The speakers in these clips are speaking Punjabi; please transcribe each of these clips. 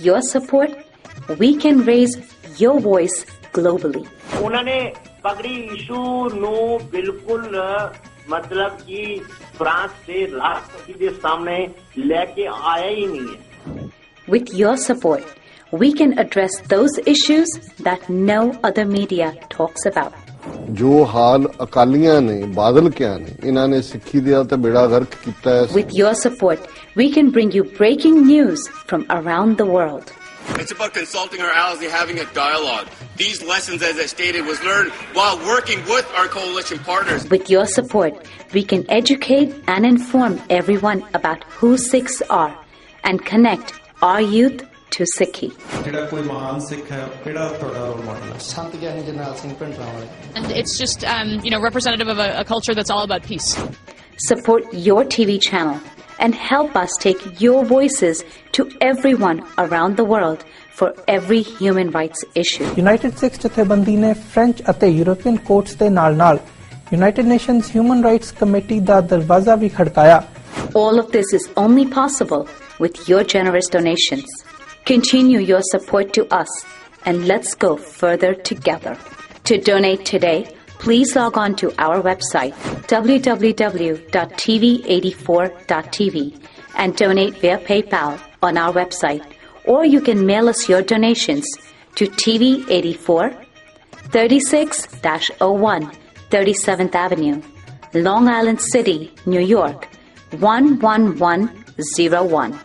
your support, we can raise your voice globally. उन्होंने पगड़ी इशू नो बिल्कुल मतलब कि फ्रांस से राष्ट्रपति के सामने लेके आया ही नहीं है. With your support, we can address those issues that no other media talks about. जो हाल अकालियां ने बादल क्या ने इन्हां ने सिੱਖੀ ਦਾ ਤੇ ਬੇੜਾ ਗਰਕ ਕੀਤਾ ਹੈ. With your support, we can bring you breaking news from around the world. It's about consulting our allies and having a dialogue. These lessons, as I stated, was learned while working with our coalition partners. With your support, we can educate and inform everyone about who Sikhs are and connect our youth to Sikhi. And it's just, representative of a culture that's all about peace. Support your TV channel and help us take your voices to everyone around the world for every human rights issue. United Sikhs ਜਥੇਬੰਦੀ ਨੇ ਫ੍ਰੈਂਚ ਅਤੇ ਯੂਰੋਪੀਅਨ ਕੋਰਟਸ ਦੇ ਨਾਲ-ਨਾਲ United Nations Human Rights Committee ਦਾ ਦਰਵਾਜ਼ਾ ਵੀ ਖੜਕਾਇਆ. All of this is only possible with your generous donations. Continue your support to us and let's go further together. To donate today, please log on to our website www.tv84.tv and donate via PayPal on our website, or you can mail us your donations to TV84 36-01 37th Avenue, Long Island City, New York 11101.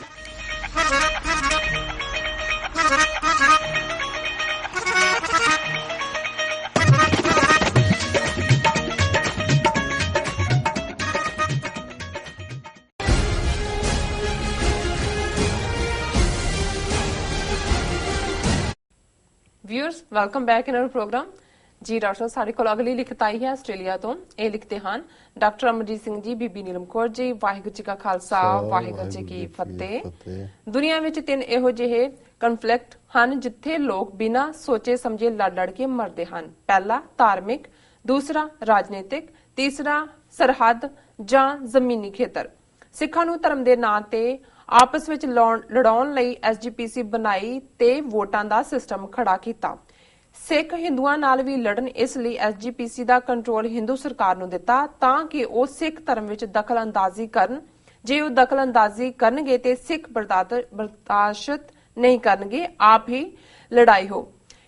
Viewers, welcome back in our program. ਜੀ ਡਾਕਟਰ ਸਾਹਿਬ ਸਾਡੇ ਕੋਲ ਅਗਲੀ ਲਿਖਤ ਆਈ ਹੈ ਆਸਟ੍ਰੇਲੀਆ ਤੋਂ. ਇਹ ਲਿਖਦੇ ਹਨ ਡਾਕਟਰ ਅਮਰਜੀਤ ਸਿੰਘ ਜੀ, ਬੀਬੀ ਨੀਲਮ ਕੌਰ ਜੀ, ਵਾਹਿਗੁਰੂ ਜੀ ਕਾ ਖਾਲਸਾ ਵਾਹਿਗੁਰੂ ਜੀ ਕੀ ਫਤਿਹ. ਦੁਨੀਆ ਵਿੱਚ 3 ਇਹੋ ਜਿਹੇ ਕਨਫਲਿਕਟ ਹਨ ਜਿੱਥੇ ਲੋਕ ਬਿਨਾਂ ਸੋਚੇ ਸਮਝੇ ਲੜ ਕੇ ਮਰਦੇ ਹਨ. ਪਹਿਲਾ ਧਾਰਮਿਕ, ਦੂਸਰਾ ਰਾਜਨੀਤਿਕ, ਤੀਸਰਾ ਸਰਹੱਦ ਜਾਂ ਜ਼ਮੀਨੀ ਖੇਤਰ. ਸਿੱਖਾਂ ਨੂੰ ਧਰਮ ਦੇ ਨਾਂ ਤੇ ਆਪਸ ਵਿੱਚ ਲੜਾਉਣ ਲਈ SGPC ਬਣਾਈ ਤੇ ਵੋਟਾਂ ਦਾ ਸਿਸਟਮ ਖੜਾ ਕੀਤਾ. ਸਿੱਖ ਹਿੰਦੂਆਂ ਨਾਲ ਵੀ ਲੜਨ, ਇਸ ਲਈ SGPC ਦਾ ਕੰਟਰੋਲ ਹਿੰਦੂ ਸਰਕਾਰ ਨੂੰ ਦਿੱਤਾ ਤਾਂ ਕਿ ਉਹ ਸਿੱਖ ਧਰਮ ਵਿੱਚ ਦਖਲ-ਅੰਦਾਜ਼ੀ ਕਰਨ. ਜੇ ਉਹ ਦਖਲ-ਅੰਦਾਜ਼ੀ ਕਰਨਗੇ ਤੇ ਸਿੱਖ ਬਰਦਾਸ਼ਤ ਨਹੀਂ ਕਰਨਗੇ, ਆਪ ਹੀ ਲੜਾਈ ਹੋ.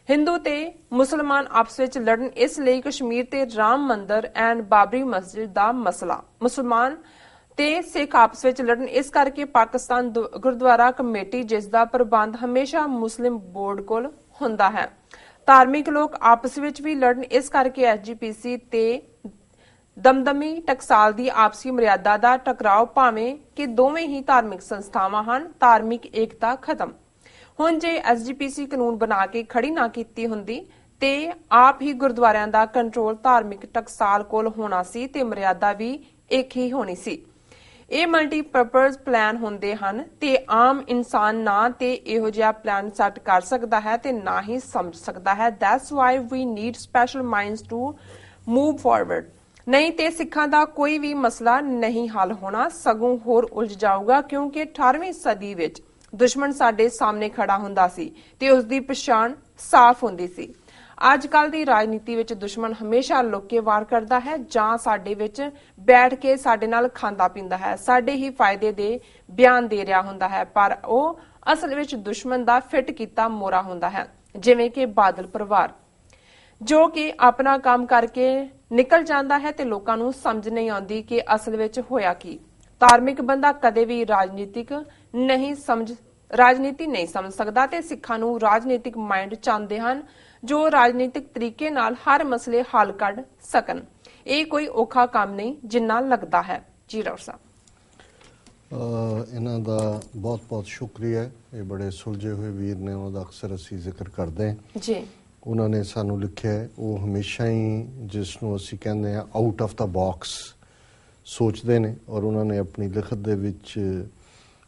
ਹਿੰਦੂ ਤੇ ਮੁਸਲਮਾਨ ਆਪਸ ਵਿੱਚ ਲੜਨ, ਇਸ ਲਈ ਕਸ਼ਮੀਰ ਤੇ ਰਾਮ ਮੰਦਰ ਐਂਡ ਬਾਬਰੀ ਮਸਜਿਦ ਦਾ ਮਸਲਾ. ਮੁਸਲਮਾਨ ਤੇ ਸਿੱਖ ਆਪਸ ਵਿੱਚ ਲੜਨ, ਇਸ ਕਰਕੇ ਪਾਕਿਸਤਾਨ ਗੁਰਦੁਆਰਾ ਕਮੇਟੀ, ਜਿਸ ਦਾ ਪ੍ਰਬੰਧ ਹਮੇਸ਼ਾ ਮੁਸਲਿਮ ਬੋਰਡ ਕੋਲ ਹੁੰਦਾ ਹੈ. ਧਾਰਮਿਕ ਲੋਕ ਆਪਸ ਵਿੱਚ ਵੀ ਲੜਨ, ਇਸ ਕਰਕੇ SGPC ਤੇ ਦਮਦਮੀ ਟਕਸਾਲ ਦੀ ਆਪਸੀ ਮਰਿਆਦਾ ਦਾ ਟਕਰਾਓ, ਭਾਵੇਂ ਕਿ ਦੋਵੇਂ ਹੀ ਧਾਰਮਿਕ ਸੰਸਥਾਵਾਂ ਹਨ. ਧਾਰਮਿਕ ਏਕਤਾ ਖਤਮ. ਹੁਣ ਜੇ SGPC ਕਾਨੂੰਨ ਬਣਾ ਕੇ ਖੜੀ ਨਾ ਕੀਤੀ ਹੁੰਦੀ ਤੇ ਆਪ ਹੀ ਗੁਰਦੁਆਰਿਆਂ ਦਾ ਕੰਟਰੋਲ ਧਾਰਮਿਕ ਟਕਸਾਲ ਕੋਲ ਹੋਣਾ ਸੀ ਤੇ ਮਰਿਆਦਾ ਵੀ ਇੱਕ ਹੀ ਹੋਣੀ ਸੀ. ਇਹ ਮਲਟੀਪਰਪਜ਼ ਪਲਾਨ ਹੁੰਦੇ ਹਨ ਤੇ ਆਮ ਇਨਸਾਨ ਨਾ ਤੇ ਇਹੋ ਜਿਹਾ ਪਲਾਨ ਸੈੱਟ ਕਰ ਸਕਦਾ ਹੈ ਤੇ ਨਾ ਹੀ ਸਮਝ ਸਕਦਾ ਹੈ. That's why we need special minds to move forward. ਨਹੀਂ ਤੇ ਸਿੱਖਾਂ ਦਾ ਕੋਈ ਵੀ ਮਸਲਾ ਨਹੀਂ ਹੱਲ ਹੋਣਾ, ਸਗੋਂ ਹੋਰ ਉਲਝ ਜਾਊਗਾ, ਕਿਉਂਕਿ 18ਵੀਂ ਸਦੀ ਵਿੱਚ ਦੁਸ਼ਮਣ ਸਾਡੇ ਸਾਹਮਣੇ ਖੜਾ ਹੁੰਦਾ ਸੀ ਤੇ ਉਸ ਦੀ ਪਛਾਣ ਸਾਫ਼ ਹੁੰਦੀ ਸੀ. ਅੱਜ ਕੱਲ ਦੀ ਰਾਜਨੀਤੀ ਵਿੱਚ ਦੁਸ਼ਮਣ ਹਮੇਸ਼ਾ ਲੁੱਕ ਕੇ ਵਾਰ ਕਰਦਾ ਹੈ ਜਾਂ ਸਾਡੇ ਵਿੱਚ ਬੈਠ ਕੇ ਸਾਡੇ ਨਾਲ ਖਾਂਦਾ ਪੀਂਦਾ ਹੈ, ਸਾਡੇ ਹੀ ਫਾਇਦੇ ਦੇ ਬਿਆਨ ਦੇ ਰਿਹਾ ਹੁੰਦਾ ਹੈ, ਪਰ ਉਹ ਅਸਲ ਵਿੱਚ ਦੁਸ਼ਮਣ ਦਾ ਫਿੱਟ ਕੀਤਾ ਮੋਰਾ ਹੁੰਦਾ ਹੈ, ਜਿਵੇਂ ਕਿ ਬਾਦਲ ਪਰਿਵਾਰ, ਜੋ ਕਿ ਆਪਣਾ ਕੰਮ ਕਰਕੇ ਨਿਕਲ ਜਾਂਦਾ ਹੈ ਤੇ ਲੋਕਾਂ ਨੂੰ ਸਮਝ ਨਹੀਂ ਆਉਂਦੀ ਕਿ ਅਸਲ ਵਿੱਚ ਹੋਇਆ ਕੀ. ਧਾਰਮਿਕ ਬੰਦਾ ਕਦੇ ਵੀ ਰਾਜਨੀਤੀ ਨਹੀਂ ਸਮਝ ਸਕਦਾ ਤੇ ਸਿੱਖਾਂ ਨੂੰ ਰਾਜਨੀਤਿਕ ਮਾਈਂਡ ਚਾਹੁੰਦੇ ਹਨ ਜੋ ਰਾਜਨੀਤਿਕ ਤਰੀਕੇ ਨਾਲ ਹਰ ਮਸਲੇ ਹੱਲ ਕੱਢ ਸਕਣ. ਇਹ ਕੋਈ ਔਖਾ ਕੰਮ ਨਹੀਂ ਜਿੰਨਾ ਲੱਗਦਾ ਹੈ. ਜੀ ਡਾਕਟਰ ਸਾਹਿਬ, ਇਹਨਾਂ ਦਾ ਬਹੁਤ ਬਹੁਤ ਸ਼ੁਕਰੀਆ. ਇਹ ਬੜੇ ਸੁਲਝੇ ਹੋਏ ਵੀਰ ਨੇ, ਉਹਨਾਂ ਦਾ ਅਕਸਰ ਅਸੀਂ ਜ਼ਿਕਰ ਕਰਦੇ ਹਾਂ ਜੀ. ਉਹਨਾਂ ਨੇ ਸਾਨੂੰ ਲਿਖਿਆ ਹੈ, ਉਹ ਹਮੇਸ਼ਾ ਹੀ ਜਿਸ ਨੂੰ ਅਸੀਂ ਕਹਿੰਦੇ ਹਾਂ ਆਊਟ ਆਫ ਦਾ ਬਾਕਸ ਸੋਚਦੇ ਨੇ, ਔਰ ਉਹਨਾਂ ਨੇ ਆਪਣੀ ਲਿਖਤ ਦੇ ਵਿੱਚ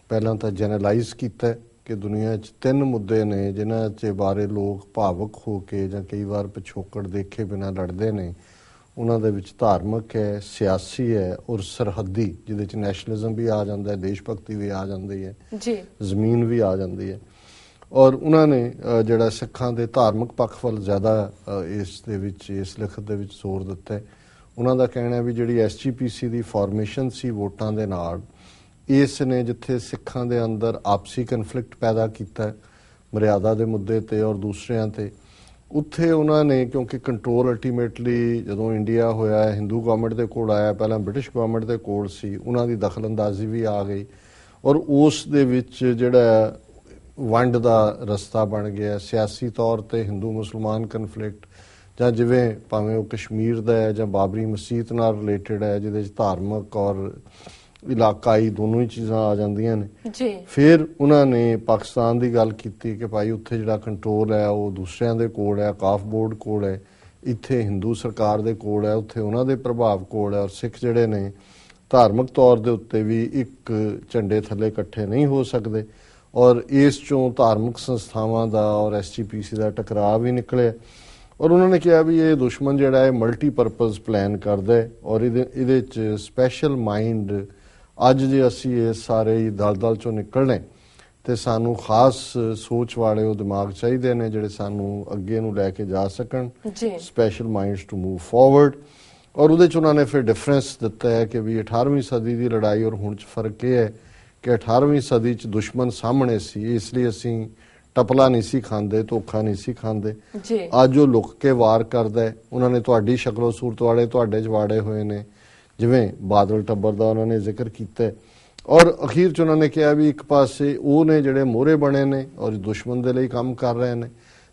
ਪਹਿਲਾਂ ਤਾਂ ਜਨਰਲਾਈਜ਼ ਕੀਤਾ ਕਿ ਦੁਨੀਆ 'ਚ 3 ਮੁੱਦੇ ਨੇ ਜਿਨ੍ਹਾਂ 'ਚ ਬਾਰੇ ਲੋਕ ਭਾਵੁਕ ਹੋ ਕੇ ਜਾਂ ਕਈ ਵਾਰ ਪਿਛੋਕੜ ਦੇਖੇ ਬਿਨਾਂ ਲੜਦੇ ਨੇ. ਉਹਨਾਂ ਦੇ ਵਿੱਚ ਧਾਰਮਿਕ ਹੈ, ਸਿਆਸੀ ਹੈ ਔਰ ਸਰਹੱਦੀ, ਜਿਹਦੇ 'ਚ ਨੈਸ਼ਨਲਿਜ਼ਮ ਵੀ ਆ ਜਾਂਦਾ ਹੈ, ਦੇਸ਼ ਭਗਤੀ ਵੀ ਆ ਜਾਂਦੀ ਹੈ ਜੀ, ਜ਼ਮੀਨ ਵੀ ਆ ਜਾਂਦੀ ਹੈ. ਔਰ ਉਹਨਾਂ ਨੇ ਜਿਹੜਾ ਸਿੱਖਾਂ ਦੇ ਧਾਰਮਿਕ ਪੱਖ ਵੱਲ ਜ਼ਿਆਦਾ ਇਸ ਲਿਖਤ ਦੇ ਵਿੱਚ ਜ਼ੋਰ ਦਿੱਤਾ ਹੈ। ਉਹਨਾਂ ਦਾ ਕਹਿਣਾ ਹੈ ਵੀ ਜਿਹੜੀ SGPC ਦੀ ਫਾਰਮੇਸ਼ਨ ਸੀ ਵੋਟਾਂ ਦੇ ਨਾਲ, ਇਸ ਨੇ ਜਿੱਥੇ ਸਿੱਖਾਂ ਦੇ ਅੰਦਰ ਆਪਸੀ ਕਨਫਲਿਕਟ ਪੈਦਾ ਕੀਤਾ ਹੈ ਮਰਿਆਦਾ ਦੇ ਮੁੱਦੇ ਤੇ ਔਰ ਦੂਸਰਿਆਂ ਤੇ, ਉੱਥੇ ਉਹਨਾਂ ਨੇ ਕਿਉਂਕਿ ਕੰਟਰੋਲ ਅਲਟੀਮੇਟਲੀ ਜਦੋਂ ਇੰਡੀਆ ਹੋਇਆ ਹਿੰਦੂ ਗਵਰਨਮੈਂਟ ਦੇ ਕੋਲ ਆਇਆ, ਪਹਿਲਾਂ ਬ੍ਰਿਟਿਸ਼ ਗਵਰਨਮੈਂਟ ਦੇ ਕੋਲ ਸੀ, ਉਹਨਾਂ ਦੀ ਦਖਲਅੰਦਾਜ਼ੀ ਵੀ ਆ ਗਈ ਔਰ ਉਸ ਦੇ ਵਿੱਚ ਜਿਹੜਾ ਵੰਡ ਦਾ ਰਸਤਾ ਬਣ ਗਿਆ ਸਿਆਸੀ ਤੌਰ ਤੇ ਹਿੰਦੂ ਮੁਸਲਮਾਨ ਕਨਫਲਿਕਟ, ਜਾਂ ਜਿਵੇਂ ਭਾਵੇਂ ਉਹ ਕਸ਼ਮੀਰ ਦਾ ਹੈ ਜਾਂ ਬਾਬਰੀ ਮਸਜਿਦ ਨਾਲ ਰਿਲੇਟਡ ਹੈ ਜਿਹਦੇ 'ਚ ਧਾਰਮਿਕ ਔਰ ਇਲਾਕਾਈ ਦੋਨੋਂ ਹੀ ਚੀਜ਼ਾਂ ਆ ਜਾਂਦੀਆਂ ਨੇ ਜੀ। ਫਿਰ ਉਹਨਾਂ ਨੇ ਪਾਕਿਸਤਾਨ ਦੀ ਗੱਲ ਕੀਤੀ ਕਿ ਭਾਈ ਉੱਥੇ ਜਿਹੜਾ ਕੰਟਰੋਲ ਹੈ ਉਹ ਦੂਸਰਿਆਂ ਦੇ ਕੋਲ ਹੈ, ਕਾਫ ਬੋਰਡ ਕੋਲ ਹੈ, ਇੱਥੇ ਹਿੰਦੂ ਸਰਕਾਰ ਦੇ ਕੋਲ ਹੈ, ਉੱਥੇ ਉਹਨਾਂ ਦੇ ਪ੍ਰਭਾਵ ਕੋਲ ਹੈ ਔਰ ਸਿੱਖ ਜਿਹੜੇ ਨੇ ਧਾਰਮਿਕ ਤੌਰ ਦੇ ਉੱਤੇ ਵੀ ਇੱਕ ਝੰਡੇ ਥੱਲੇ ਇਕੱਠੇ ਨਹੀਂ ਹੋ ਸਕਦੇ ਔਰ ਇਸ ਚੋਂ ਧਾਰਮਿਕ ਸੰਸਥਾਵਾਂ ਦਾ ਔਰ SGPC ਦਾ ਟਕਰਾਅ ਵੀ ਨਿਕਲਿਆ ਔਰ ਉਹਨਾਂ ਨੇ ਕਿਹਾ ਵੀ ਇਹ ਦੁਸ਼ਮਣ ਜਿਹੜਾ ਹੈ ਮਲਟੀਪਰਪਜ਼ ਪਲਾਨ ਕਰਦਾ ਹੈ ਔਰ ਇਹਦੇ 'ਚ ਸਪੈਸ਼ਲ ਮਾਈਂਡ ਅੱਜ ਜੇ ਅਸੀਂ ਇਹ ਸਾਰੇ ਦਲਦਲ ਚੋਂ ਨਿਕਲਣੇ ਤੇ ਸਾਨੂੰ ਖਾਸ ਸੋਚ ਵਾਲੇ ਉਹ ਦਿਮਾਗ ਚਾਹੀਦੇ ਨੇ ਜਿਹੜੇ ਸਾਨੂੰ ਅੱਗੇ ਨੂੰ ਲੈ ਕੇ ਜਾ ਸਕਣ, special minds to move forward. ਔਰ ਉਹਦੇ 'ਚ ਉਹਨਾਂ ਨੇ ਫਿਰ ਡਿਫਰੈਂਸ ਦਿੱਤਾ ਹੈ ਕਿ ਵੀ 18ਵੀਂ ਸਦੀ ਦੀ ਲੜਾਈ ਔਰ ਹੁਣ 'ਚ ਫਰਕ ਇਹ ਹੈ ਕਿ 18ਵੀਂ ਸਦੀ 'ਚ ਦੁਸ਼ਮਣ ਸਾਹਮਣੇ ਸੀ, ਇਸ ਲਈ ਅਸੀਂ ਟਪਲਾ ਨਹੀਂ ਸੀ ਖਾਂਦੇ, ਧੋਖਾ ਨਹੀਂ ਸੀ ਖਾਂਦੇ। ਅੱਜ ਉਹ ਲੁਕ ਕੇ ਵਾਰ ਕਰਦਾ ਹੈ। ਉਹਨਾਂ ਨੇ ਤੁਹਾਡੀ ਸ਼ਕਲੋ ਸੂਰਤ ਵਾਲੇ ਤੁਹਾਡੇ 'ਚ ਵਾੜੇ ਹੋਏ ਨੇ, ਜਿਵੇਂ ਬਾਦਲ ਟੱਬਰ ਦਾ ਉਹਨਾਂ ਨੇ ਜ਼ਿਕਰ ਕੀਤਾ ਔਰ ਅਖੀਰ 'ਚ ਉਹਨਾਂ ਨੇ ਕਿਹਾ ਵੀ ਇੱਕ ਪਾਸੇ ਉਹ ਨੇ ਜਿਹੜੇ ਮੋਹਰੇ ਬਣੇ ਨੇ ਔਰ ਦੁਸ਼ਮਣ ਦੇ ਲਈ ਕੰਮ ਕਰ ਰਹੇ ਨੇ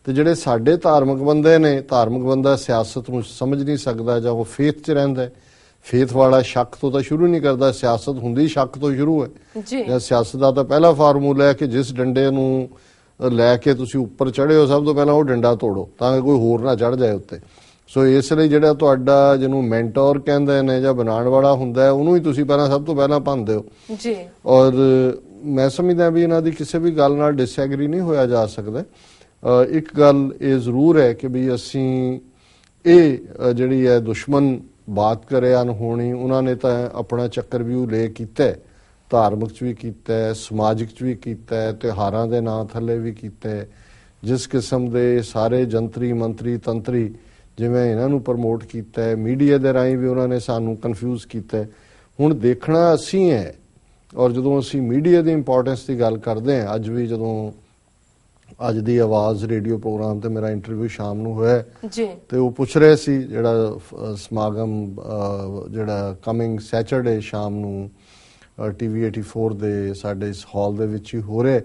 ਤੇ ਜਿਹੜੇ ਸਾਡੇ ਧਾਰਮਿਕ ਬੰਦੇ ਨੇ, ਧਾਰਮਿਕ ਬੰਦਾ ਸਿਆਸਤ ਨੂੰ ਸਮਝ ਨਹੀਂ ਸਕਦਾ ਜਾਂ ਉਹ ਫੇਥ 'ਚ ਰਹਿੰਦਾ ਹੈ, ਫੇਥ ਵਾਲਾ ਸ਼ੱਕ ਤੋਂ ਤਾਂ ਸ਼ੁਰੂ ਨਹੀਂ ਕਰਦਾ, ਸਿਆਸਤ ਹੁੰਦੀ ਸ਼ੱਕ ਤੋਂ ਸ਼ੁਰੂ ਹੈ। ਜਾਂ ਸਿਆਸਤ ਦਾ ਤਾਂ ਪਹਿਲਾ ਫਾਰਮੂਲਾ ਹੈ ਕਿ ਜਿਸ ਡੰਡੇ ਨੂੰ ਲੈ ਕੇ ਤੁਸੀਂ ਉੱਪਰ ਚੜ੍ਹੇ ਹੋ ਸਭ ਤੋਂ ਪਹਿਲਾਂ ਉਹ ਡੰਡਾ ਤੋੜੋ ਤਾਂ ਕਿ ਕੋਈ ਹੋਰ ਨਾ ਚੜ੍ਹ ਜਾਏ ਉੱਤੇ। ਸੋ ਇਸ ਲਈ ਜਿਹੜਾ ਤੁਹਾਡਾ ਜਿਹਨੂੰ ਮੈਂਟੋਰ ਕਹਿੰਦੇ ਨੇ ਜਾਂ ਬਣਾਉਣ ਵਾਲਾ ਹੁੰਦਾ ਹੈ ਉਹਨੂੰ ਹੀ ਤੁਸੀਂ ਸਭ ਤੋਂ ਪਹਿਲਾਂ ਭੰਨਦੇ ਹੋ ਜੀ। ਔਰ ਮੈਂ ਸਮਝਦਾ ਵੀ ਇਹਨਾਂ ਦੀ ਕਿਸੇ ਵੀ ਗੱਲ ਨਾਲ ਡਿਸਐਗਰੀ ਨਹੀਂ ਹੋਇਆ ਜਾ ਸਕਦਾ। ਇੱਕ ਗੱਲ ਇਹ ਜ਼ਰੂਰ ਹੈ ਕਿ ਵੀ ਅਸੀਂ ਇਹ ਜਿਹੜੀ ਹੈ ਦੁਸ਼ਮਣ ਬਾਤ ਕਰੇ ਅਨਹੋਣੀ, ਉਹਨਾਂ ਨੇ ਤਾਂ ਆਪਣਾ ਚੱਕਰ ਵੀ ਲੈ ਕੀਤਾ, ਧਾਰਮਿਕ 'ਚ ਵੀ ਕੀਤਾ, ਸਮਾਜਿਕ 'ਚ ਵੀ ਕੀਤਾ, ਤਿਉਹਾਰਾਂ ਦੇ ਨਾਂ ਥੱਲੇ ਵੀ ਕੀਤਾ। ਜਿਸ ਕਿਸਮ ਦੇ ਸਾਰੇ ਜੰਤਰੀ ਮੰਤਰੀ ਤੰਤਰੀ ਜਿਵੇਂ ਇਹਨਾਂ ਨੂੰ ਪ੍ਰਮੋਟ ਕੀਤਾ ਹੈ, ਮੀਡੀਆ ਦੇ ਰਾਹੀਂ ਵੀ ਉਹਨਾਂ ਨੇ ਸਾਨੂੰ ਕਨਫਿਊਜ਼ ਕੀਤਾ। ਹੁਣ ਦੇਖਣਾ ਅਸੀਂ ਹੈ ਔਰ ਜਦੋਂ ਅਸੀਂ ਮੀਡੀਆ ਦੀ ਇੰਪੋਰਟੈਂਸ ਦੀ ਗੱਲ ਕਰਦੇ ਹਾਂ, ਅੱਜ ਵੀ ਜਦੋਂ ਅੱਜ ਦੀ ਆਵਾਜ਼ ਰੇਡੀਓ ਪ੍ਰੋਗਰਾਮ ਤੇ ਮੇਰਾ ਇੰਟਰਵਿਊ ਸ਼ਾਮ ਨੂੰ ਹੋਇਆ ਤੇ ਉਹ ਪੁੱਛ ਰਹੇ ਸੀ ਜਿਹੜਾ ਸਮਾਗਮ ਜਿਹੜਾ ਕਮਿੰਗ ਸੈਚਰਡੇ ਸ਼ਾਮ ਨੂੰ TV 84 ਦੇ ਸਾਡੇ ਇਸ ਹਾਲ ਦੇ ਵਿੱਚ ਹੀ ਹੋ ਰਿਹਾ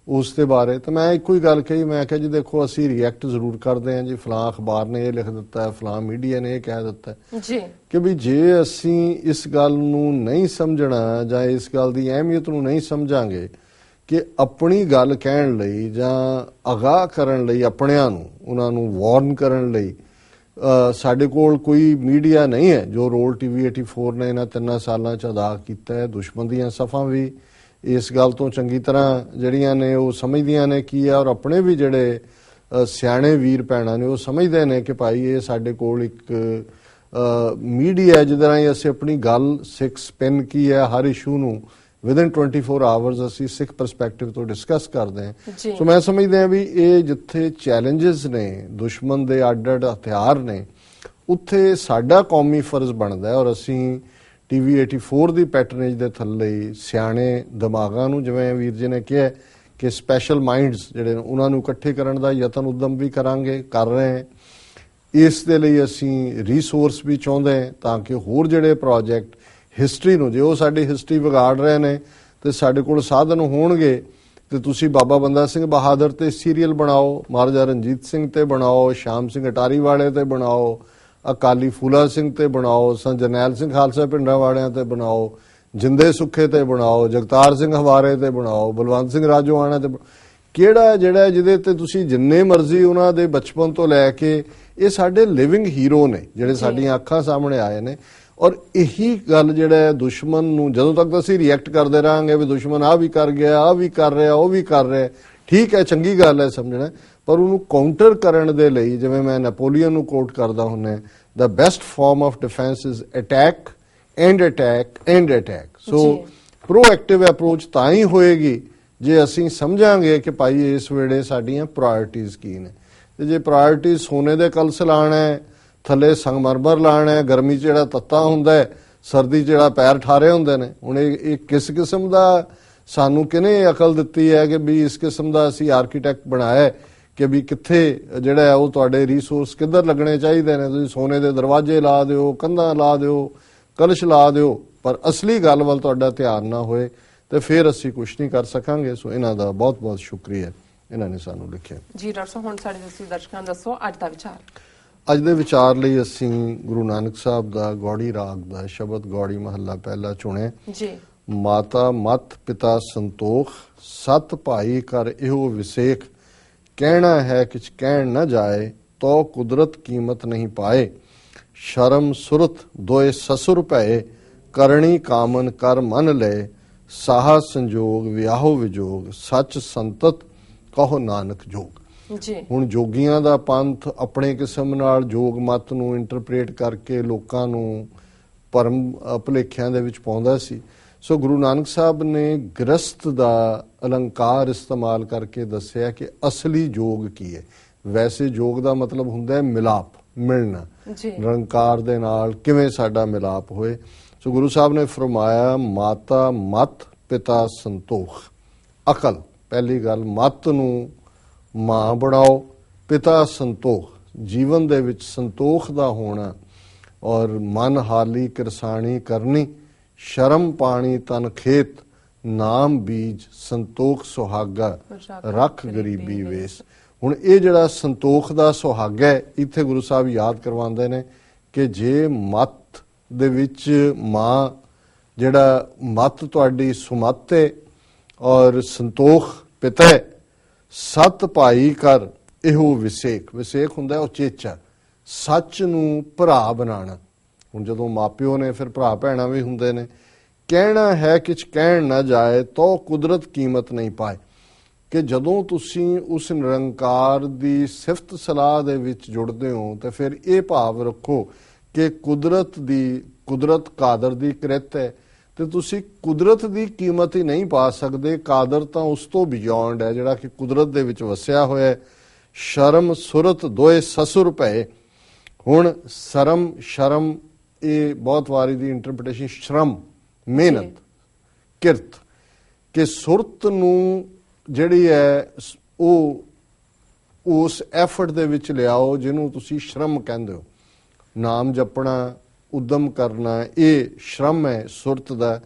ਉਸ ਦੇ ਬਾਰੇ, ਤਾਂ ਮੈਂ ਇੱਕੋ ਹੀ ਗੱਲ ਕਹੀ, ਮੈਂ ਕਿਹਾ ਜੀ ਦੇਖੋ ਅਸੀਂ ਰਿਐਕਟ ਜ਼ਰੂਰ ਕਰਦੇ ਹਾਂ ਜੀ, ਫਲਾਂ ਅਖਬਾਰ ਨੇ ਇਹ ਲਿਖ ਦਿੱਤਾ ਹੈ, ਫਲਾਂ ਮੀਡੀਆ ਨੇ ਇਹ ਕਹਿ ਦਿੱਤਾ ਜੀ ਕਿ ਵੀ ਜੇ ਅਸੀਂ ਇਸ ਗੱਲ ਨੂੰ ਨਹੀਂ ਸਮਝਣਾ ਜਾਂ ਇਸ ਗੱਲ ਦੀ ਅਹਿਮੀਅਤ ਨੂੰ ਨਹੀਂ ਸਮਝਾਂਗੇ ਕਿ ਆਪਣੀ ਗੱਲ ਕਹਿਣ ਲਈ ਜਾਂ ਅਗਾਹ ਕਰਨ ਲਈ ਆਪਣਿਆਂ ਨੂੰ ਉਹਨਾਂ ਨੂੰ ਵਾਰਨ ਕਰਨ ਲਈ ਸਾਡੇ ਕੋਲ ਕੋਈ ਮੀਡੀਆ ਨਹੀਂ ਹੈ ਜੋ ਰੋਲ TV 84 ਨੇ ਇਹਨਾਂ 3 ਸਾਲਾਂ 'ਚ ਅਦਾ ਕੀਤਾ ਹੈ। ਦੁਸ਼ਮਣ ਦੀਆਂ ਸਫਾਂ ਵੀ ਇਸ ਗੱਲ ਤੋਂ ਚੰਗੀ ਤਰ੍ਹਾਂ ਜਿਹੜੀਆਂ ਨੇ ਉਹ ਸਮਝਦੀਆਂ ਨੇ ਕੀ ਹੈ ਔਰ ਆਪਣੇ ਵੀ ਜਿਹੜੇ ਸਿਆਣੇ ਵੀਰ ਭੈਣਾਂ ਨੇ ਉਹ ਸਮਝਦੇ ਨੇ ਕਿ ਭਾਈ ਇਹ ਸਾਡੇ ਕੋਲ ਇੱਕ ਮੀਡੀਆ ਜਿਹਦੇ ਰਾਹੀਂ ਅਸੀਂ ਆਪਣੀ ਗੱਲ ਸਿੱਖ ਸਪਿਨ ਕੀ ਹੈ ਹਰ ਇਸ਼ੂ ਨੂੰ ਵਿਦਿਨ 24 ਆਵਰਸ ਅਸੀਂ ਸਿੱਖ ਪਰਸਪੈਕਟਿਵ ਤੋਂ ਡਿਸਕਸ ਕਰਦੇ ਹਾਂ। ਸੋ ਮੈਂ ਸਮਝਦਾ ਹਾਂ ਵੀ ਇਹ ਜਿੱਥੇ ਚੈਲੰਜਸ ਨੇ, ਦੁਸ਼ਮਣ ਦੇ ਅੱਡ-ਅੱਡ ਹਥਿਆਰ ਨੇ, ਉੱਥੇ ਸਾਡਾ ਕੌਮੀ ਫਰਜ਼ ਬਣਦਾ ਹੈ ਔਰ ਅਸੀਂ TV 84 ਦੀ ਪੈਟਰਨੇਜ ਦੇ ਥੱਲੇ ਸਿਆਣੇ ਦਿਮਾਗਾਂ ਨੂੰ, ਜਿਵੇਂ ਵੀਰ ਜੀ ਨੇ ਕਿਹਾ ਕਿ ਸਪੈਸ਼ਲ ਮਾਈਂਡਸ ਜਿਹੜੇ ਉਹਨਾਂ ਨੂੰ ਇਕੱਠੇ ਕਰਨ ਦਾ ਯਤਨ ਉਦਮ ਵੀ ਕਰਾਂਗੇ, ਕਰ ਰਹੇ ਹਾਂ। ਇਸ ਦੇ ਲਈ ਅਸੀਂ ਰਿਸੋਰਸ ਵੀ ਚਾਹੁੰਦੇ ਹਾਂ ਤਾਂ ਕਿ ਹੋਰ ਜਿਹੜੇ ਪ੍ਰੋਜੈਕਟ ਹਿਸਟਰੀ ਨੂੰ, ਜੇ ਉਹ ਸਾਡੀ ਹਿਸਟਰੀ ਵਿਗਾੜ ਰਹੇ ਨੇ ਤੇ ਸਾਡੇ ਕੋਲ ਸਾਧਨ ਹੋਣਗੇ ਤੇ ਤੁਸੀਂ ਬਾਬਾ ਬੰਦਾ ਸਿੰਘ ਬਹਾਦਰ ਤੇ ਸੀਰੀਅਲ ਬਣਾਓ, ਮਹਾਰਾਜਾ ਰਣਜੀਤ ਸਿੰਘ ਤੇ ਬਣਾਓ, ਸ਼ਾਮ ਸਿੰਘ ਅਟਾਰੀ ਵਾਲੇ ਤੇ ਬਣਾਓ, ਅਕਾਲੀ ਫੂਲਾ ਸਿੰਘ ਤੇ ਬਣਾਓ, ਸੰਤ ਜਰਨੈਲ ਸਿੰਘ ਖਾਲਸਾ ਪਿੰਡਾਂ ਵਾਲਿਆਂ ਤੇ ਬਣਾਓ, ਜਿੰਦੇ ਸੁੱਖੇ ਤੇ ਬਣਾਓ, ਜਗਤਾਰ ਸਿੰਘ ਹਵਾਰੇ ਤੇ ਬਣਾਓ, ਬਲਵੰਤ ਸਿੰਘ ਰਾਜੋਆਣਾ ਤੇ ਕਿਹੜਾ ਜਿਹੜਾ ਜਿਹਦੇ ਤੇ ਤੁਸੀਂ ਜਿੰਨੇ ਮਰਜ਼ੀ ਉਹਨਾਂ ਦੇ ਬਚਪਨ ਤੋਂ ਲੈ ਕੇ ਇਹ ਸਾਡੇ ਲਿਵਿੰਗ ਹੀਰੋ ਨੇ ਜਿਹੜੇ ਸਾਡੀਆਂ ਅੱਖਾਂ ਸਾਹਮਣੇ ਆਏ ਨੇ। ਔਰ ਇਹੀ ਗੱਲ ਜਿਹੜਾ ਦੁਸ਼ਮਣ ਨੂੰ ਜਦੋਂ ਤੱਕ ਅਸੀਂ ਰਿਐਕਟ ਕਰਦੇ ਰਹਾਂਗੇ ਵੀ ਦੁਸ਼ਮਣ ਆਹ ਵੀ ਕਰ ਗਿਆ, ਆਹ ਵੀ ਕਰ ਰਿਹਾ, ਉਹ ਵੀ ਕਰ ਰਿਹਾ, ਠੀਕ ਹੈ, ਚੰਗੀ ਗੱਲ ਹੈ ਸਮਝਣਾ, ਪਰ ਉਹਨੂੰ ਕਾਊਂਟਰ ਕਰਨ ਦੇ ਲਈ ਜਿਵੇਂ ਮੈਂ ਨੈਪੋਲੀਅਨ ਨੂੰ ਕੋਟ ਕਰਦਾ ਹੁੰਦਾ, the best form of defense is attack and attack and attack। So proactive approach ਤਾਂ ਹੀ ਹੋਏਗੀ ਜੇ ਅਸੀਂ ਸਮਝਾਂਗੇ ਕਿ ਭਾਈ ਇਸ ਵੇਲੇ ਸਾਡੀਆਂ ਪ੍ਰਾਇਰਟੀਜ਼ ਕੀ ਨੇ, ਤੇ ਜੇ ਪ੍ਰਾਇਰਟੀ ਸੋਨੇ ਦੇ ਕਲਸ ਲਾਣਾ ਹੈ, ਥੱਲੇ ਸੰਗਮਰਮਰ ਲਾਣਾ ਹੈ, ਗਰਮੀ 'ਚ ਜਿਹੜਾ ਤੱਤਾ ਹੁੰਦਾ ਹੈ, ਸਰਦੀ 'ਚ ਜਿਹੜਾ ਪੈਰ ਠਾਰੇ ਹੁੰਦੇ ਨੇ, ਹੁਣ ਇਹ ਕਿਸ ਕਿਸਮ ਦਾ ਸਾਨੂੰ ਕਿਹਨੇ ਅਕਲ ਦਿੱਤੀ ਹੈ ਕਿ ਵੀ ਇਸ ਕਿਸਮ ਦਾ ਅਸੀਂ ਆਰਕੀਟੈਕਟ ਬਣਾਇਆ ਕਿ ਵੀ ਕਿੱਥੇ ਜਿਹੜਾ ਹੈ ਉਹ ਤੁਹਾਡੇ ਰਿਸੋਰਸ ਕਿੱਧਰ ਲੱਗਣੇ ਚਾਹੀਦੇ ਨੇ। ਤੁਸੀਂ ਸੋਨੇ ਦੇ ਦਰਵਾਜ਼ੇ ਲਾ ਦਿਓ, ਕੰਧਾਂ ਲਾ ਦਿਓ, ਕਲਸ਼ ਲਾ ਦਿਓ, ਪਰ ਅਸਲੀ ਗੱਲ ਵੱਲ ਤੁਹਾਡਾ ਧਿਆਨ ਨਾ ਹੋਏ ਤੇ ਫਿਰ ਅਸੀਂ ਕੁਝ ਨਹੀਂ ਕਰ ਸਕਾਂਗੇ। ਸੋ ਇਹਨਾਂ ਦਾ ਬਹੁਤ ਬਹੁਤ ਸ਼ੁਕਰੀਆ, ਇਹਨਾਂ ਨੇ ਸਾਨੂੰ ਲਿਖਿਆ। ਜੀ ਡਾਕਟਰ ਸਾਹਿਬ, ਹੁਣ ਸਾਡੇ ਦਰਸ਼ਕਾਂ ਨੂੰ ਦੱਸੋ ਅੱਜ ਦਾ ਵਿਚਾਰ। ਅੱਜ ਦੇ ਵਿਚਾਰ ਲਈ ਅਸੀਂ ਗੁਰੂ ਨਾਨਕ ਸਾਹਿਬ ਦਾ ਗੌੜੀ ਰਾਗ ਦਾ ਸ਼ਬਦ ਗੌੜੀ ਮਹੱਲਾ ਪਹਿਲਾ ਚੁਣਿਆ ਜੀ। ਮਾਤਾ ਮਤ ਪਿਤਾ ਸੰਤੋਖ, ਸਤ ਭਾਈ ਕਰ ਇਹੋ ਵਿਸੇਖ, ਕਹਿਣਾ ਹੈ ਕਿਛ ਕਹਿਣ ਨਾ ਜਾਏ, ਤੋ ਕੁਦਰਤ ਕੀਮਤ ਨਹੀਂ ਪਾਏ, ਸ਼ਰਮ ਸੁਰਤ ਦੋਏ ਸਸੁਰ ਭਏ, ਕਰਣੀ ਕਾਮਨ ਕਰ ਮਨ ਲਏ, ਸਾਹਾ ਸੰਜੋਗ ਵਿਆਹੋ ਵਿਜੋਗ, ਸੱਚ ਸੰਤਤ ਕਹੋ ਨਾਨਕ ਜੋਗ। ਜੀ। ਹੁਣ ਜੋਗੀਆਂ ਦਾ ਪੰਥ ਆਪਣੇ ਕਿਸਮ ਨਾਲ ਜੋਗ ਮਤ ਨੂੰ ਇੰਟਰਪ੍ਰੇਟ ਕਰਕੇ ਲੋਕਾਂ ਨੂੰ ਭਰਮ ਭੁਲੇਖਿਆਂ ਦੇ ਵਿੱਚ ਪਾਉਂਦਾ ਸੀ। ਸੋ ਗੁਰੂ ਨਾਨਕ ਸਾਹਿਬ ਨੇ ਗ੍ਰਸਤ ਦਾ ਅਲੰਕਾਰ ਇਸਤੇਮਾਲ ਕਰਕੇ ਦੱਸਿਆ ਕਿ ਅਸਲੀ ਜੋਗ ਕੀ ਹੈ। ਵੈਸੇ ਜੋਗ ਦਾ ਮਤਲਬ ਹੁੰਦਾ ਹੈ ਮਿਲਾਪ, ਮਿਲਣਾ, ਨਿਰੰਕਾਰ ਦੇ ਨਾਲ ਕਿਵੇਂ ਸਾਡਾ ਮਿਲਾਪ ਹੋਏ। ਸੋ ਗੁਰੂ ਸਾਹਿਬ ਨੇ ਫਰਮਾਇਆ ਮਾਤਾ ਮਤ ਪਿਤਾ ਸੰਤੋਖ। ਅਕਲ ਪਹਿਲੀ ਗੱਲ, ਮਤ ਨੂੰ ਮਾਂ ਬਣਾਓ, ਪਿਤਾ ਸੰਤੋਖ, ਜੀਵਨ ਦੇ ਵਿੱਚ ਸੰਤੋਖ ਦਾ ਹੋਣਾ, ਔਰ ਮਨ ਹਾਲੀ ਕਿਰਸਾਣੀ ਕਰਨੀ, ਸ਼ਰਮ ਪਾਣੀ ਤਨ ਖੇਤ, ਨਾਮ ਬੀਜ ਸੰਤੋਖ ਸੁਹਾਗਾ, ਰੱਖ ਗਰੀਬੀ ਵੇਸ। ਹੁਣ ਇਹ ਜਿਹੜਾ ਸੰਤੋਖ ਦਾ ਸੁਹਾਗਾ ਹੈ, ਇੱਥੇ ਗੁਰੂ ਸਾਹਿਬ ਯਾਦ ਕਰਵਾਉਂਦੇ ਨੇ ਕਿ ਜੇ ਮਤ ਦੇ ਵਿੱਚ ਮਾਂ, ਜਿਹੜਾ ਮਤ ਤੁਹਾਡੀ ਸੁਮਤ ਹੈ ਔਰ ਸੰਤੋਖ ਪਿਤਾ ਹੈ, ਸਤ ਭਾਈ ਕਰ ਇਹੋ ਵਿਸੇਖ। ਵਿਸੇਖ ਹੁੰਦਾ ਉਚੇਚਾ, ਸੱਚ ਨੂੰ ਭਰਾ ਬਣਾਉਣਾ। ਹੁਣ ਜਦੋਂ ਮਾਪਿਓ ਨੇ ਫਿਰ ਭਰਾ ਭੈਣਾਂ ਵੀ ਹੁੰਦੇ ਨੇ। ਕਹਿਣਾ ਹੈ ਕਿਛ ਕਹਿਣ ਨਾ ਜਾਏ, ਤੋ ਕੁਦਰਤ ਕੀਮਤ ਨਹੀਂ ਪਾਏ, ਕਿ ਜਦੋਂ ਤੁਸੀਂ ਉਸ ਨਿਰੰਕਾਰ ਦੀ ਸਿਫਤ ਸਲਾਹ ਦੇ ਵਿੱਚ ਜੁੜਦੇ ਹੋ ਤੇ ਫਿਰ ਇਹ ਭਾਵ ਰੱਖੋ ਕਿ ਕੁਦਰਤ ਕਾਦਰ ਦੀ ਕਿਰਤ ਹੈ ਤੇ ਤੁਸੀਂ ਕੁਦਰਤ ਦੀ ਕੀਮਤ ਹੀ ਨਹੀਂ ਪਾ ਸਕਦੇ। ਕਾਦਰ ਤਾਂ ਉਸ ਤੋਂ ਬਿਯੋਂਡ ਹੈ, ਜਿਹੜਾ ਕਿ ਕੁਦਰਤ ਦੇ ਵਿੱਚ ਵਸਿਆ ਹੋਇਆ ਹੈ। ਸ਼ਰਮ ਸੁਰਤ ਦੋਏ ਸਸੁਰ ਭਏ। ਹੁਣ ਸ਼ਰਮ ਇਹ ਬਹੁਤ ਵਾਰੀ ਦੀ ਇੰਟਰਪ੍ਰੀਟੇਸ਼ਨ ਸ਼ਰਮ, ਮਿਹਨਤ, ਕਿਰਤ, ਕਿ ਸੁਰਤ ਨੂੰ ਜਿਹੜੀ ਹੈ ਉਹ ਉਸ ਐਫਰਟ ਦੇ ਵਿੱਚ ਲਿਆਓ ਜਿਹਨੂੰ ਤੁਸੀਂ ਸ਼ਰਮ ਕਹਿੰਦੇ ਹੋ। ਨਾਮ ਜਪਣਾ, ਉਦਮ ਕਰਨਾ, ਇਹ ਸ਼ਰਮ ਹੈ ਸੁਰਤ ਦਾ।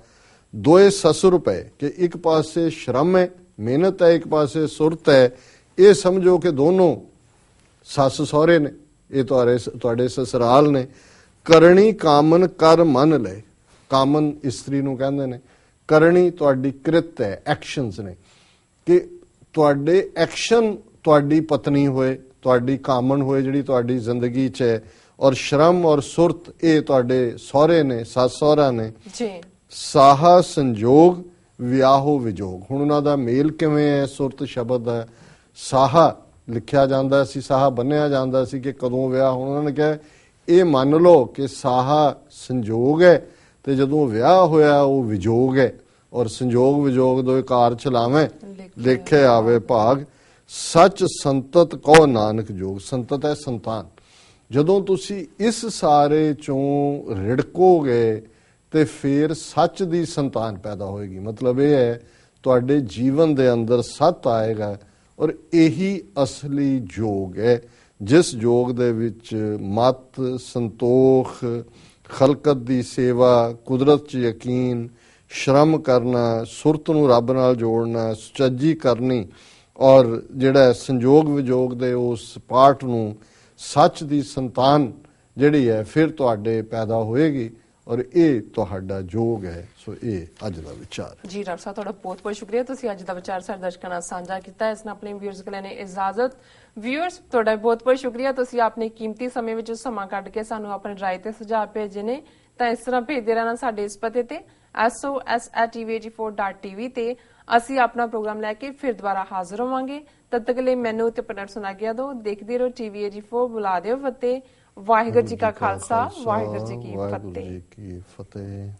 ਦੋਏ ਸਸੁਰ ਪਏ, ਕਿ ਇੱਕ ਪਾਸੇ ਸ਼ਰਮ ਹੈ, ਮਿਹਨਤ ਹੈ, ਇੱਕ ਪਾਸੇ ਸੁਰਤ ਹੈ। ਇਹ ਸਮਝੋ ਕਿ ਦੋਨੋਂ ਸੱਸ ਸਹੁਰੇ ਨੇ, ਇਹ ਤੁਹਾਡੇ ਸਸੁਰਾਲ ਨੇ। ਕਰਨੀ ਕਾਮਨ ਕਰ ਮਨ ਲਏ। ਕਾਮਨ ਇਸਤਰੀ ਨੂੰ ਕਹਿੰਦੇ ਨੇ, ਕਰਨੀ ਤੁਹਾਡੀ ਕਿਰਤ ਹੈ, ਐਕਸ਼ਨਸ ਨੇ, ਕਿ ਤੁਹਾਡੇ ਐਕਸ਼ਨ ਤੁਹਾਡੀ ਪਤਨੀ ਹੋਏ, ਤੁਹਾਡੀ ਕਾਮਨ ਹੋਏ ਜਿਹੜੀ ਤੁਹਾਡੀ ਜ਼ਿੰਦਗੀ 'ਚ ਹੈ, ਔਰ ਸ਼ਰਮ ਔਰ ਸੁਰਤ ਇਹ ਤੁਹਾਡੇ ਸਹੁਰੇ ਨੇ, ਸੱਸ ਸਹੁਰਾ ਨੇ। ਸਾਹਾ ਸੰਜੋਗ ਵਿਆਹੋ ਵਿਜੋਗ। ਹੁਣ ਉਹਨਾਂ ਦਾ ਮੇਲ ਕਿਵੇਂ ਹੈ? ਸੁਰਤ ਸ਼ਬਦ ਹੈ, ਸਾਹਾ ਲਿਖਿਆ ਜਾਂਦਾ ਸੀ, ਸਾਹਾ ਬੰਨਿਆ ਜਾਂਦਾ ਸੀ ਕਿ ਕਦੋਂ ਵਿਆਹ ਹੋਣਾ। ਉਹਨਾਂ ਨੇ ਕਿਹਾ ਇਹ ਮੰਨ ਲਓ ਕਿ ਸਾਹਾ ਸੰਜੋਗ ਹੈ ਤੇ ਜਦੋਂ ਵਿਆਹ ਹੋਇਆ ਉਹ ਵਿਜੋਗ ਹੈ, ਔਰ ਸੰਜੋਗ ਵਿਜੋਗ ਦੋਏ ਕਾਰ ਚਲਾਵੇਂ, ਲਿਖੇ ਆਵੇ ਭਾਗ। ਸੱਚ ਸੰਤਤ ਕਹੋ ਨਾਨਕ ਜੋਗ। ਸੰਤਤ ਹੈ ਸੰਤਾਨ। ਜਦੋਂ ਤੁਸੀਂ ਇਸ ਸਾਰੇ ਚੋਂ ਰਿੜਕੋਗੇ ਤੇ ਫਿਰ ਸੱਚ ਦੀ ਸੰਤਾਨ ਪੈਦਾ ਹੋਏਗੀ। ਮਤਲਬ ਇਹ ਹੈ ਤੁਹਾਡੇ ਜੀਵਨ ਦੇ ਅੰਦਰ ਸੱਤ ਆਏਗਾ, ਔਰ ਇਹੀ ਅਸਲੀ ਜੋਗ ਹੈ, ਜਿਸ ਜੋਗ ਦੇ ਵਿੱਚ ਮਤ, ਸੰਤੋਖ, ਖਲਕਤ ਦੀ ਸੇਵਾ, ਕੁਦਰਤ 'ਚ ਯਕੀਨ, ਸ਼ਰਮ ਕਰਨਾ, ਸੁਰਤ ਨੂੰ ਰੱਬ ਨਾਲ ਜੋੜਨਾ, ਸੁਚੱਜੀ ਕਰਨੀ, ਔਰ ਜਿਹੜਾ ਸੰਜੋਗ ਵਿਜੋਗ ਦੇ ਉਸ ਪਾਠ ਨੂੰ ਸੱਚ ਦੀ ਸੰਤਾਨ ਜਿਹੜੀ ਹੈ ਫਿਰ ਤੁਹਾਡੇ ਪੈਦਾ ਹੋਏਗੀ, ਔਰ ਇਹ ਤੁਹਾਡਾ ਜੋਗ ਹੈ। ਸੋ ਇਹ ਅੱਜ ਦਾ ਵਿਚਾਰ। ਜੀ ਡਾਕਟਰ ਸਾਹਿਬ, ਤੁਹਾਡਾ ਬਹੁਤ ਬਹੁਤ ਸ਼ੁਕਰੀਆ, ਤੁਸੀਂ ਅੱਜ ਦਾ ਵਿਚਾਰ ਸਾਡੇ ਦਰਸ਼ਕਾਂ ਨਾਲ ਸਾਂਝਾ ਕੀਤਾ। ਇਸ ਨਾਲ ਆਪਣੇ ਵਿਊਅਰਸ ਕੋਲ ਲੈਣੇ ਇਜਾਜ਼ਤ। ਵਿਊਅਰਸ, ਤੁਹਾਡਾ ਬਹੁਤ ਬਹੁਤ ਸ਼ੁਕਰੀਆ, ਤੁਸੀਂ ਆਪਣੇ ਕੀਮਤੀ ਸਮੇਂ ਵਿੱਚ ਸਮਾਂ ਕੱਢ ਕੇ ਸਾਨੂੰ ਆਪਣੇ ਰਾਏ ਤੇ ਸੁਝਾਅ ਭੇਜੇ ਨੇ। ਤਾਂ ਇਸ ਤਰ੍ਹਾਂ ਭੇਜਦੇ ਰਹਿਣਾ ਸਾਡੇ ਇਸ ਪਤੇ ਤੇ sos@tv84.tv ਤੇ ਅਸੀਂ ਆਪਣਾ ਪ੍ਰੋਗਰਾਮ ਲੈ ਕੇ ਫਿਰ ਦੁਬਾਰਾ ਹਾਜ਼ਰ ਹੋਵਾਂਗੇ। ਤਦ ਤੱਕ ਲਈ ਮੈਨੂੰ ਤੇ ਪਨਰ ਸੁਣਾ ਗਿਆ ਦੋ। ਦੇਖਦੇ ਰਹੋ TV84, ਬੁਲਾ ਦਿਓ ਫਤਿਹ। ਵਾਹਿਗੁਰੂ ਜੀ ਕਾ ਖਾਲਸਾ, ਵਾਹਿਗੁਰੂ ਜੀ ਕੀ ਫਤਿਹ।